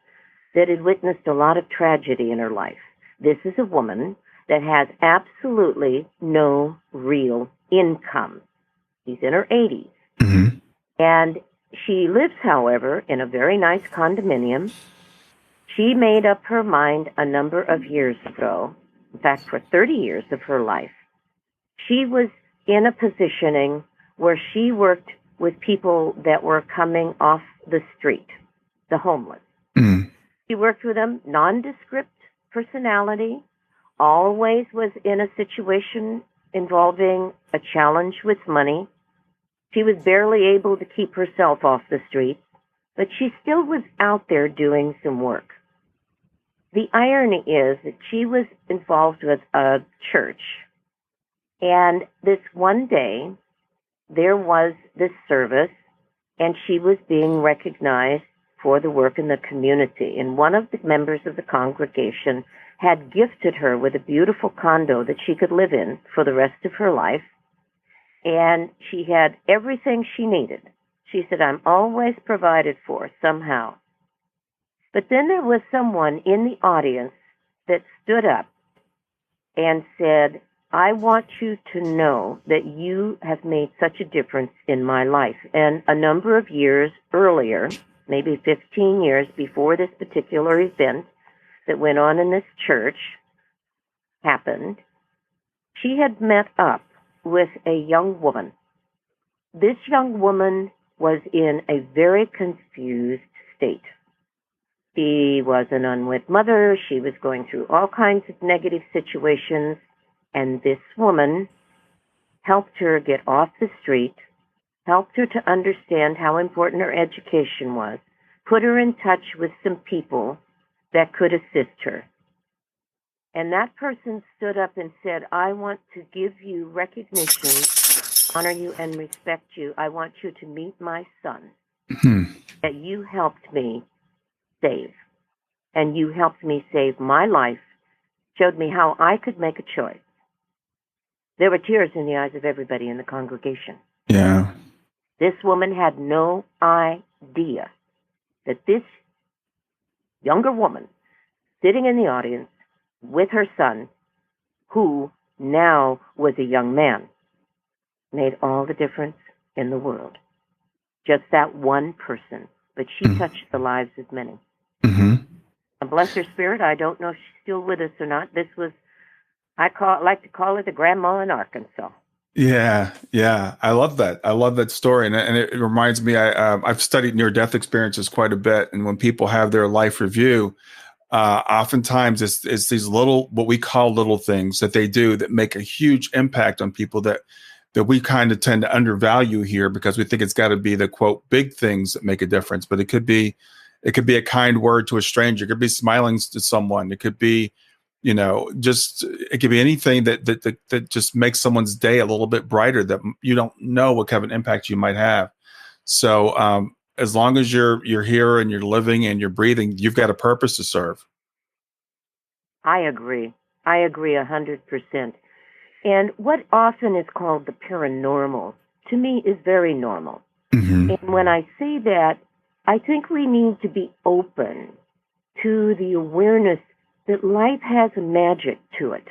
that had witnessed a lot of tragedy in her life. This is a woman that has absolutely no real income. She's in her 80s. Mm-hmm. And she lives, however, in a very nice condominium. She made up her mind a number of years ago, in fact, for 30 years of her life. She was in a positioning where she worked with people that were coming off the street, the homeless. Mm-hmm. She worked with them, nondescript personality, always was in a situation involving a challenge with money. She was barely able to keep herself off the street, but she still was out there doing some work. The irony is that she was involved with a church, and this one day, there was this service, and she was being recognized for the work in the community. And one of the members of the congregation had gifted her with a beautiful condo that she could live in for the rest of her life. And she had everything she needed. She said, I'm always provided for somehow. But then there was someone in the audience that stood up and said, I want you to know that you have made such a difference in my life. And a number of years earlier, maybe 15 years before this particular event that went on in this church happened, she had met up with a young woman. This young woman was in a very confused state. She was an unwed mother. She was going through all kinds of negative situations. And this woman helped her get off the street, helped her to understand how important her education was, put her in touch with some people that could assist her. And that person stood up and said, I want to give you recognition, honor you, and respect you. I want you to meet my son that you helped me save. And you helped me save my life, showed me how I could make a choice. There were tears in the eyes of everybody in the congregation. Yeah. This woman had no idea that this younger woman sitting in the audience with her son, who now was a young man, made all the difference in the world. Just that one person. But she touched the lives of many. Mm-hmm. And bless her spirit, I don't know if she's still with us or not. This was, like to call her the grandma in Arkansas. Yeah, yeah, I love that. I love that story, and it reminds me. I've studied near-death experiences quite a bit, and when people have their life review, oftentimes it's these little, what we call little things that they do that make a huge impact on people that we kind of tend to undervalue here because we think it's got to be the quote big things that make a difference, but it could be a kind word to a stranger, it could be smiling to someone, it could be, it could be anything that just makes someone's day a little bit brighter that you don't know what kind of an impact you might have. So as long as you're here and you're living and you're breathing, you've got a purpose to serve. I agree 100%. And what often is called the paranormal, to me, is very normal. Mm-hmm. And when I say that, I think we need to be open to the awareness that life has a magic to it.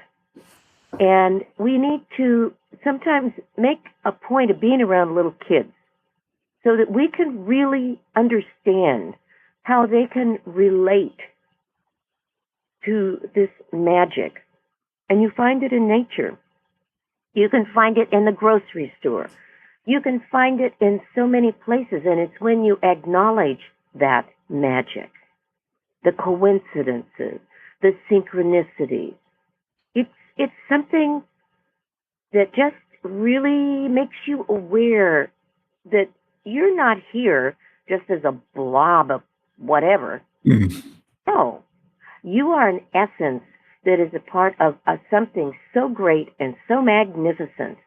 And we need to sometimes make a point of being around little kids so that we can really understand how they can relate to this magic. And you find it in nature. You can find it in the grocery store. You can find it in so many places, and it's when you acknowledge that magic, the coincidences, the synchronicities. It's something that just really makes you aware that you're not here just as a blob of whatever. Mm. No, you are an essence that is a part of something so great and so magnificent.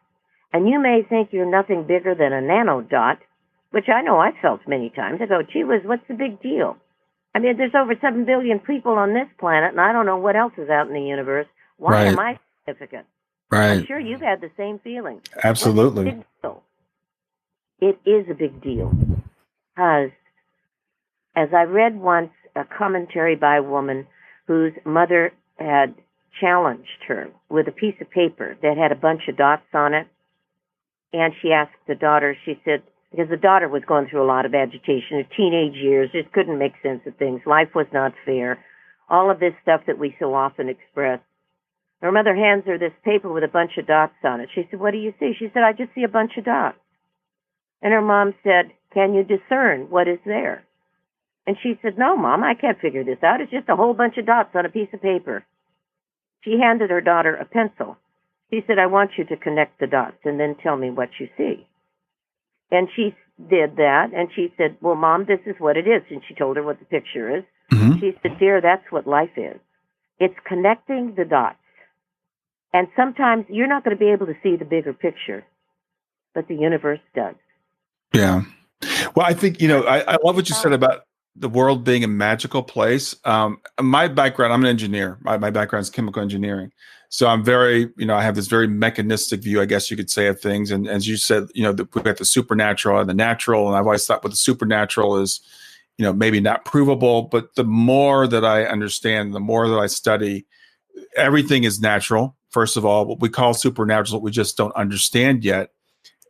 And you may think you're nothing bigger than a nanodot, which I know I've felt many times. I go, gee whiz, what's the big deal? I mean, there's over 7 billion people on this planet, and I don't know what else is out in the universe. Why am I significant? Right. I'm sure you've had the same feeling. Absolutely. What's the big deal? It is a big deal. Because, as I read once, a commentary by a woman whose mother had challenged her with a piece of paper that had a bunch of dots on it. And she asked the daughter, she said, because the daughter was going through a lot of agitation, her teenage years, just couldn't make sense of things. Life was not fair. All of this stuff that we so often express. Her mother hands her this paper with a bunch of dots on it. She said, what do you see? She said, I just see a bunch of dots. And her mom said, can you discern what is there? And she said, no, Mom, I can't figure this out. It's just a whole bunch of dots on a piece of paper. She handed her daughter a pencil. She said, I want you to connect the dots and then tell me what you see. And she did that, and she said, well, Mom, this is what it is. And she told her what the picture is. Mm-hmm. She said, dear, that's what life is. It's connecting the dots. And sometimes you're not going to be able to see the bigger picture, but the universe does. Yeah. Well, I think, I love what you said about the world being a magical place. My background, I'm an engineer. My background is chemical engineering. So I'm very, I have this very mechanistic view, I guess you could say, of things. And as you said, we've got the supernatural and the natural. And I've always thought what the supernatural is, maybe not provable. But the more that I understand, the more that I study, everything is natural. First of all, what we call supernatural, we just don't understand yet.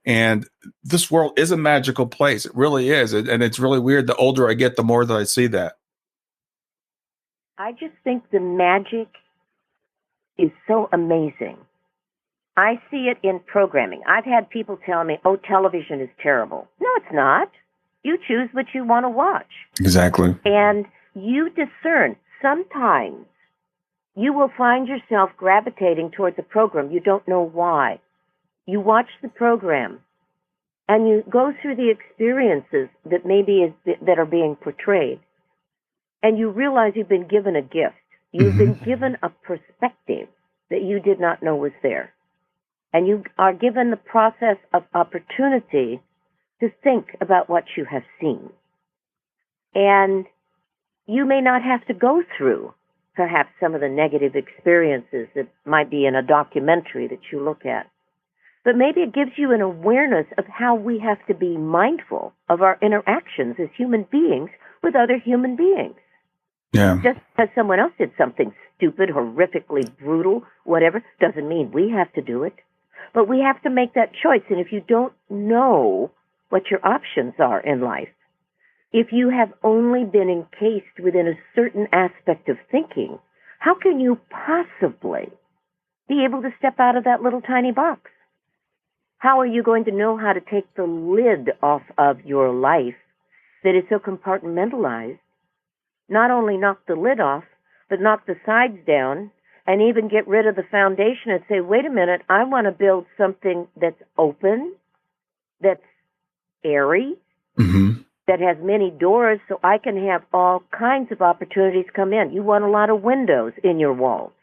And this world is a magical place. It really is. And it's really weird. The older I get, the more that I see that. I just think the magic is so amazing. I see it in programming. I've had people tell me, oh, television is terrible. No, it's not. You choose what you want to watch. Exactly. And you discern. Sometimes you will find yourself gravitating towards a program. You don't know why. You watch the program, and you go through the experiences that that are being portrayed, and you realize you've been given a gift. You've been given a perspective that you did not know was there, and you are given the process of opportunity to think about what you have seen. And you may not have to go through perhaps some of the negative experiences that might be in a documentary that you look at. But maybe it gives you an awareness of how we have to be mindful of our interactions as human beings with other human beings. Yeah. Just because someone else did something stupid, horrifically brutal, whatever, doesn't mean we have to do it. But we have to make that choice. And if you don't know what your options are in life, if you have only been encased within a certain aspect of thinking, how can you possibly be able to step out of that little tiny box? How are you going to know how to take the lid off of your life that is so compartmentalized? Not only knock the lid off, but knock the sides down and even get rid of the foundation and say, wait a minute, I want to build something that's open, that's airy, that has many doors so I can have all kinds of opportunities come in. You want a lot of windows in your walls.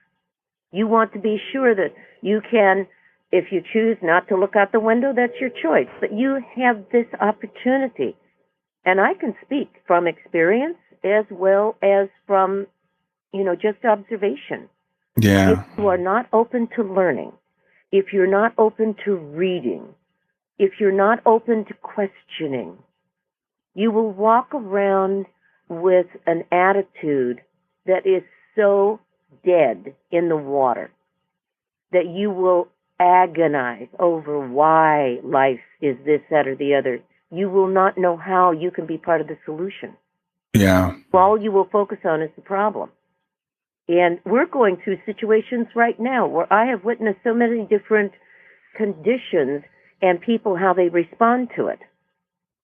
You want to be sure that you can, if you choose not to look out the window, that's your choice. But you have this opportunity. And I can speak from experience as well as from, just observation. Yeah. If you are not open to learning, if you're not open to reading, if you're not open to questioning, you will walk around with an attitude that is so dead in the water that you will agonize over why life is this, that, or the other. You will not know how you can be part of the solution. Yeah. All you will focus on is the problem. And we're going through situations right now where I have witnessed so many different conditions and people, how they respond to it.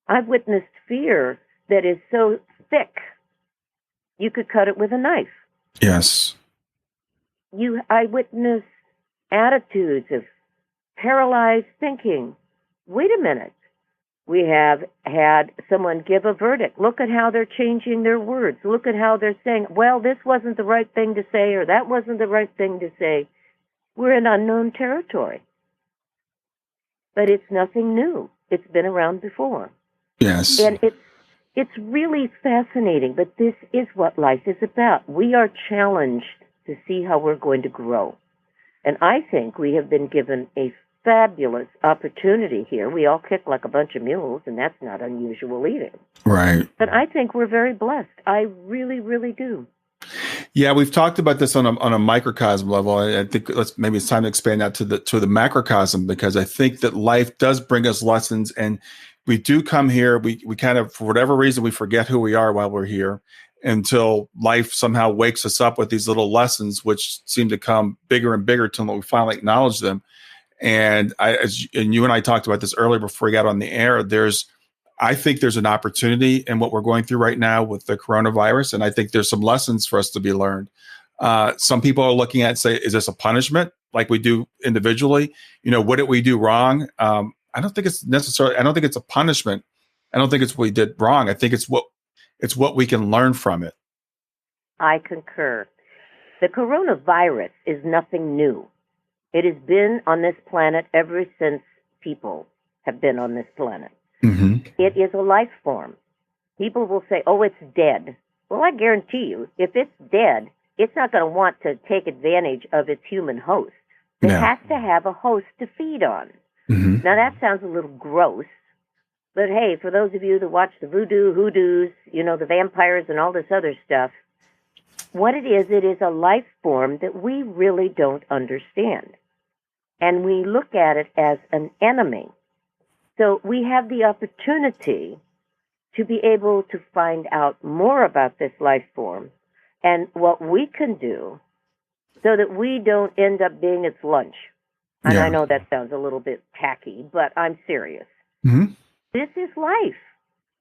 I've witnessed fear that is so thick, you could cut it with a knife. Yes. I witnessed attitudes of paralyzed thinking. Wait a minute. We have had someone give a verdict. Look at how they're changing their words. Look at how they're saying, well, this wasn't the right thing to say, or that wasn't the right thing to say. We're in unknown territory. But it's nothing new. It's been around before. Yes. And it's really fascinating, but this is what life is about. We are challenged to see how we're going to grow. And I think we have been given a fabulous opportunity here. We all kick like a bunch of mules, and that's not unusual either. Right. But I think we're very blessed. I really, really do. Yeah, we've talked about this on a microcosm level. I think maybe it's time to expand that to the macrocosm, because I think that life does bring us lessons, and we do come here. We kind of, for whatever reason, we forget who we are while we're here until life somehow wakes us up with these little lessons, which seem to come bigger and bigger till we finally acknowledge them. And and you and I talked about this earlier before we got on the air. I think there's an opportunity in what we're going through right now with the coronavirus. And I think there's some lessons for us to be learned. Some people are looking at, say, is this a punishment like we do individually? What did we do wrong? I don't think it's a punishment. I don't think it's what we did wrong. I think it's what we can learn from it. I concur. The coronavirus is nothing new. It has been on this planet ever since people have been on this planet. Mm-hmm. It is a life form. People will say, oh, it's dead. Well, I guarantee you, if it's dead, it's not going to want to take advantage of its human host. It has to have a host to feed on. Mm-hmm. Now, that sounds a little gross, but hey, for those of you that watch the hoodoos, the vampires and all this other stuff, what it is a life form that we really don't understand. And we look at it as an enemy. So we have the opportunity to be able to find out more about this life form and what we can do so that we don't end up being its lunch. And I know that sounds a little bit tacky, but I'm serious. Mm-hmm. This is life.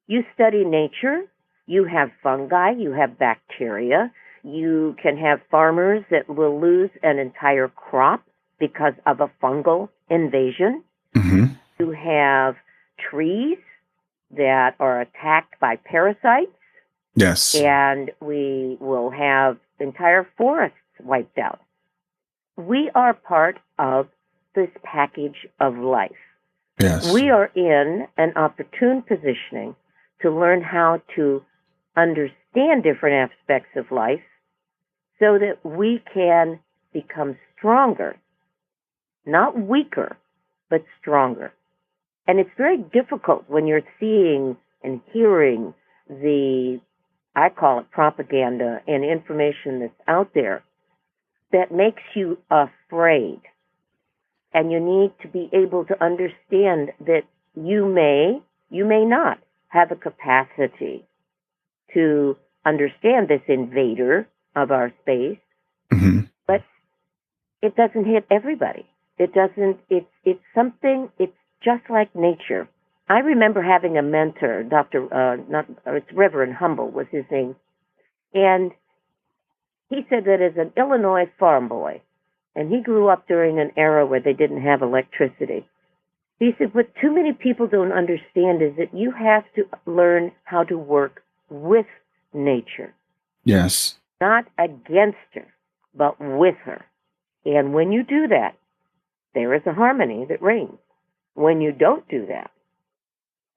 You study nature, you have fungi, you have bacteria, you can have farmers that will lose an entire crop because of a fungal invasion. Mm-hmm. You have trees that are attacked by parasites. Yes. And we will have entire forests wiped out. We are part of this package of life. Yes. We are in an opportune positioning to learn how to understand different aspects of life so that we can become stronger, not weaker, but stronger. And it's very difficult when you're seeing and hearing I call it propaganda and information that's out there that makes you afraid. And you need to be able to understand that you may not have a capacity to understand this invader of our space, mm-hmm. but it doesn't hit everybody. It's just like nature. I remember having a mentor, it's Reverend Humble was his name, and he said that as an Illinois farm boy, and he grew up during an era where they didn't have electricity. He said, what too many people don't understand is that you have to learn how to work with nature. Yes. Not against her, but with her. And when you do that, there is a harmony that reigns. When you don't do that,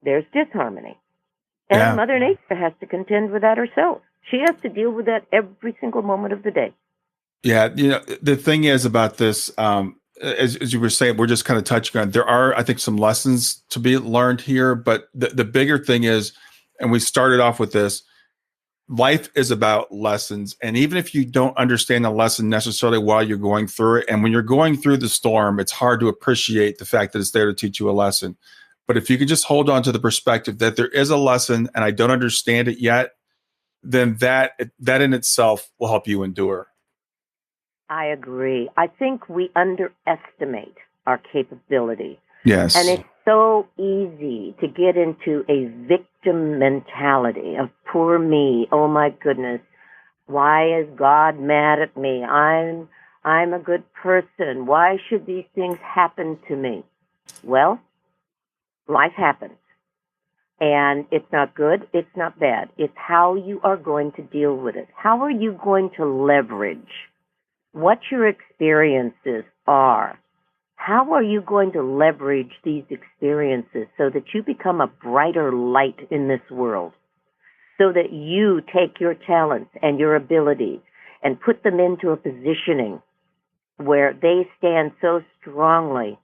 there's disharmony. And Mother Nature has to contend with that herself. She has to deal with that every single moment of the day. Yeah, the thing is about this, as you were saying, we're just kind of touching on, there are, I think, some lessons to be learned here, but the bigger thing is, and we started off with this, life is about lessons. And even if you don't understand the lesson necessarily while you're going through it, and when you're going through the storm, it's hard to appreciate the fact that it's there to teach you a lesson. But if you can just hold on to the perspective that there is a lesson and I don't understand it yet, then that in itself will help you endure. I agree. I think we underestimate our capability. Yes. And it's so easy to get into a victim mentality of poor me. Oh my goodness. Why is God mad at me? I'm a good person. Why should these things happen to me? Well, life happens. And it's not good, it's not bad. It's how you are going to deal with it. How are you going to leverage what your experiences are? How are you going to leverage these experiences so that you become a brighter light in this world? So that you take your talents and your abilities and put them into a positioning where they stand so strongly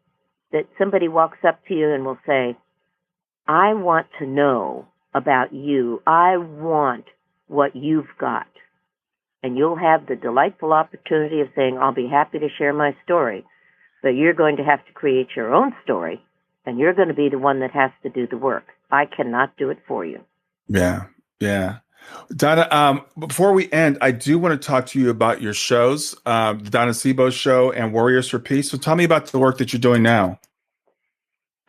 that somebody walks up to you and will say, I want to know about you. I want what you've got. And you'll have the delightful opportunity of saying, I'll be happy to share my story. But you're going to have to create your own story, and you're going to be the one that has to do the work. I cannot do it for you. Yeah. Yeah. Donna, before we end, I do want to talk to you about your shows, the Donna Seebo show and Warriors for Peace. So tell me about the work that you're doing now.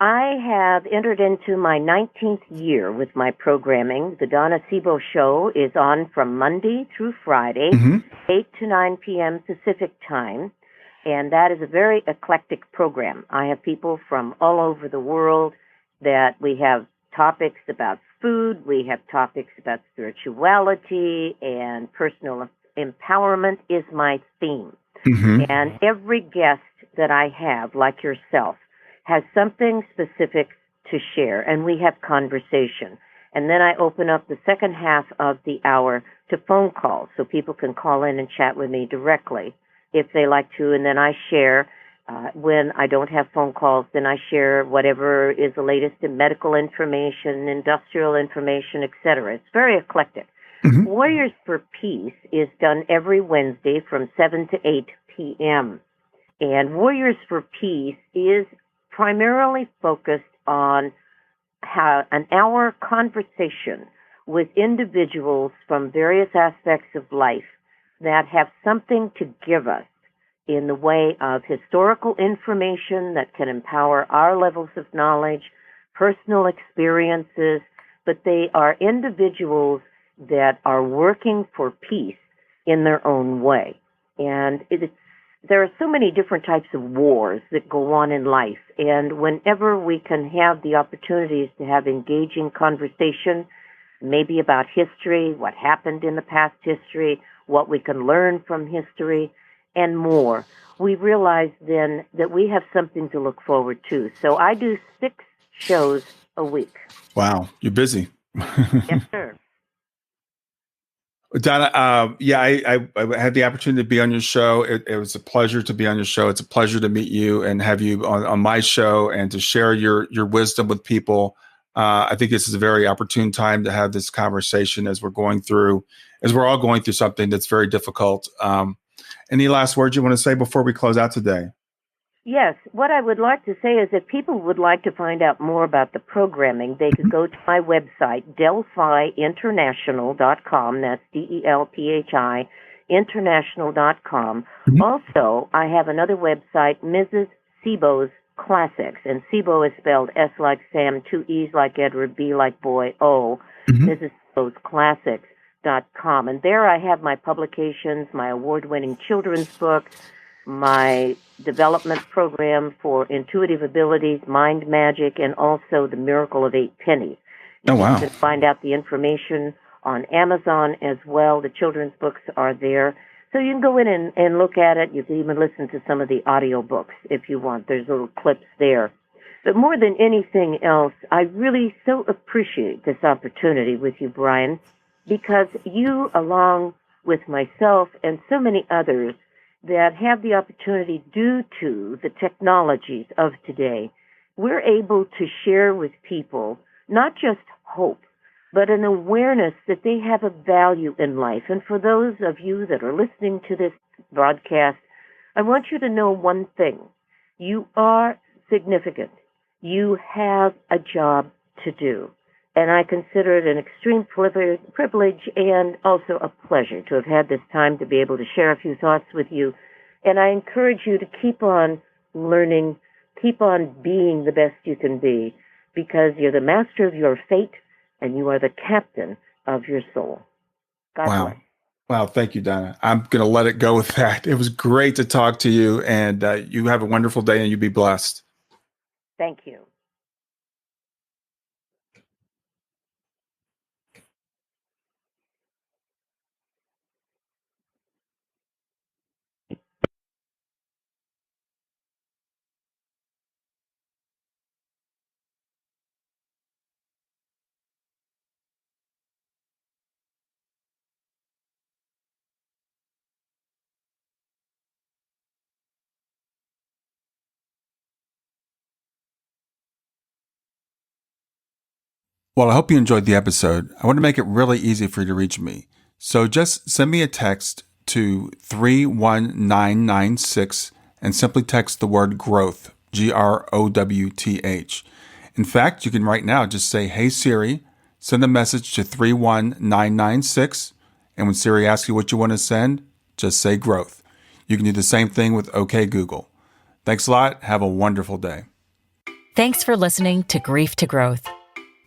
I have entered into my 19th year with my programming. The Donna Seebo show is on from Monday through Friday, 8 to 9 p.m. Pacific time. And that is a very eclectic program. I have people from all over the world that we have topics about food, we have topics about spirituality, and personal empowerment is my theme. And every guest that I have, like yourself, has something specific to share, and we have conversation. And then I open up the second half of the hour to phone calls so people can call in and chat with me directly if they like to, and then I share. When I don't have phone calls, then I share whatever is the latest in medical information, industrial information, etc. It's very eclectic. Warriors for Peace is done every Wednesday from 7 to 8 p.m. And Warriors for Peace is primarily focused on an hour conversation with individuals from various aspects of life that have something to give us in the way of historical information that can empower our levels of knowledge, personal experiences, but they are individuals that are working for peace in their own way. And there are so many different types of wars that go on in life, and whenever we can have the opportunities to have engaging conversation, maybe about history, what happened in the past history, what we can learn from history, and more, we realize then that we have something to look forward to. So I do 6 shows a week. Wow, you're busy. Yes, sir. Donna, I had the opportunity to be on your show. It was a pleasure to be on your show. It's a pleasure to meet you and have you on my show and to share your wisdom with people. I think this is a very opportune time to have this conversation as we're all going through something that's very difficult. Any last words you want to say before we close out today? Yes. What I would like to say is if people would like to find out more about the programming, they could go to my website, delphiinternational.com. That's DELPHI, international.com. Also, I have another website, Mrs. Seebo's Classics. And Seebo is spelled S like Sam, 2 E's like Edward, B like boy, O. Mrs. Seebo's Classics.com. And there I have my publications, my award-winning children's books, my development program for intuitive abilities, mind magic, and also the Miracle of 8 Pennies. Oh, wow. You can find out the information on Amazon as well. The children's books are there. So you can go in and look at it. You can even listen to some of the audio books if you want. There's little clips there. But more than anything else, I really so appreciate this opportunity with you, Brian, because you, along with myself and so many others, that have the opportunity due to the technologies of today, we're able to share with people not just hope, but an awareness that they have a value in life. And for those of you that are listening to this broadcast, I want you to know one thing. You are significant. You have a job to do. And I consider it an extreme privilege and also a pleasure to have had this time to be able to share a few thoughts with you. And I encourage you to keep on learning, keep on being the best you can be, because you're the master of your fate and you are the captain of your soul. God bless. Wow. Thank you, Donna. I'm going to let it go with that. It was great to talk to you, and you have a wonderful day and you be blessed. Thank you. Well, I hope you enjoyed the episode. I want to make it really easy for you to reach me. So just send me a text to 31996 and simply text the word growth, GROWTH. In fact, you can right now just say, "Hey Siri, send a message to 31996. And when Siri asks you what you want to send, just say growth. You can do the same thing with OK Google. Thanks a lot. Have a wonderful day. Thanks for listening to Grief to Growth.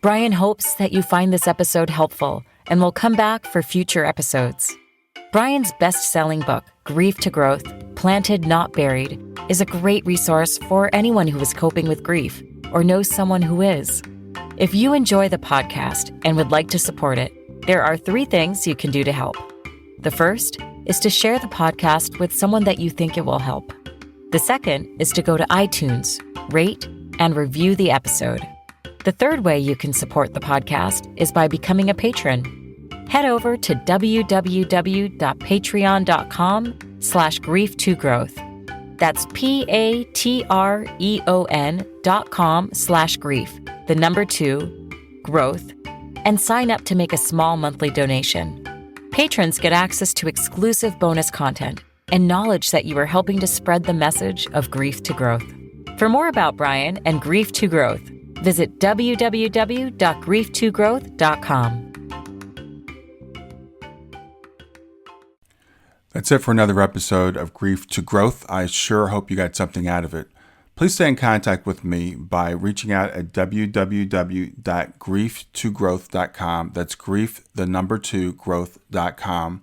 Brian hopes that you find this episode helpful and will come back for future episodes. Brian's best-selling book, Grief to Growth, Planted Not Buried, is a great resource for anyone who is coping with grief or knows someone who is. If you enjoy the podcast and would like to support it, there are 3 things you can do to help. The first is to share the podcast with someone that you think it will help. The second is to go to iTunes, rate, and review the episode. The third way you can support the podcast is by becoming a patron. Head over to www.patreon.com/grief2growth. That's patreon.com/grief, the number 2, growth, and sign up to make a small monthly donation. Patrons get access to exclusive bonus content and knowledge that you are helping to spread the message of grief to growth. For more about Brian and Grief to Growth, visit www.grief2growth.com. That's it for another episode of Grief to Growth. I sure hope you got something out of it. Please stay in contact with me by reaching out at www.grief2growth.com. That's grief, the number 2, growth.com.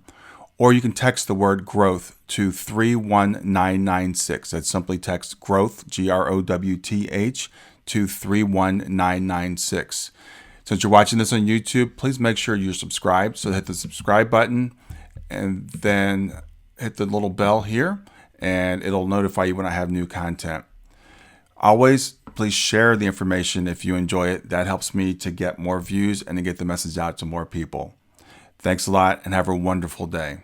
Or you can text the word growth to 31996. That's simply text growth, GROWTH, to 31996. Since you're watching this on YouTube, please make sure you're subscribed. So hit the subscribe button and then hit the little bell here, and it'll notify you when I have new content. Always, please share the information if you enjoy it. That helps me to get more views and to get the message out to more people. Thanks a lot and have a wonderful day.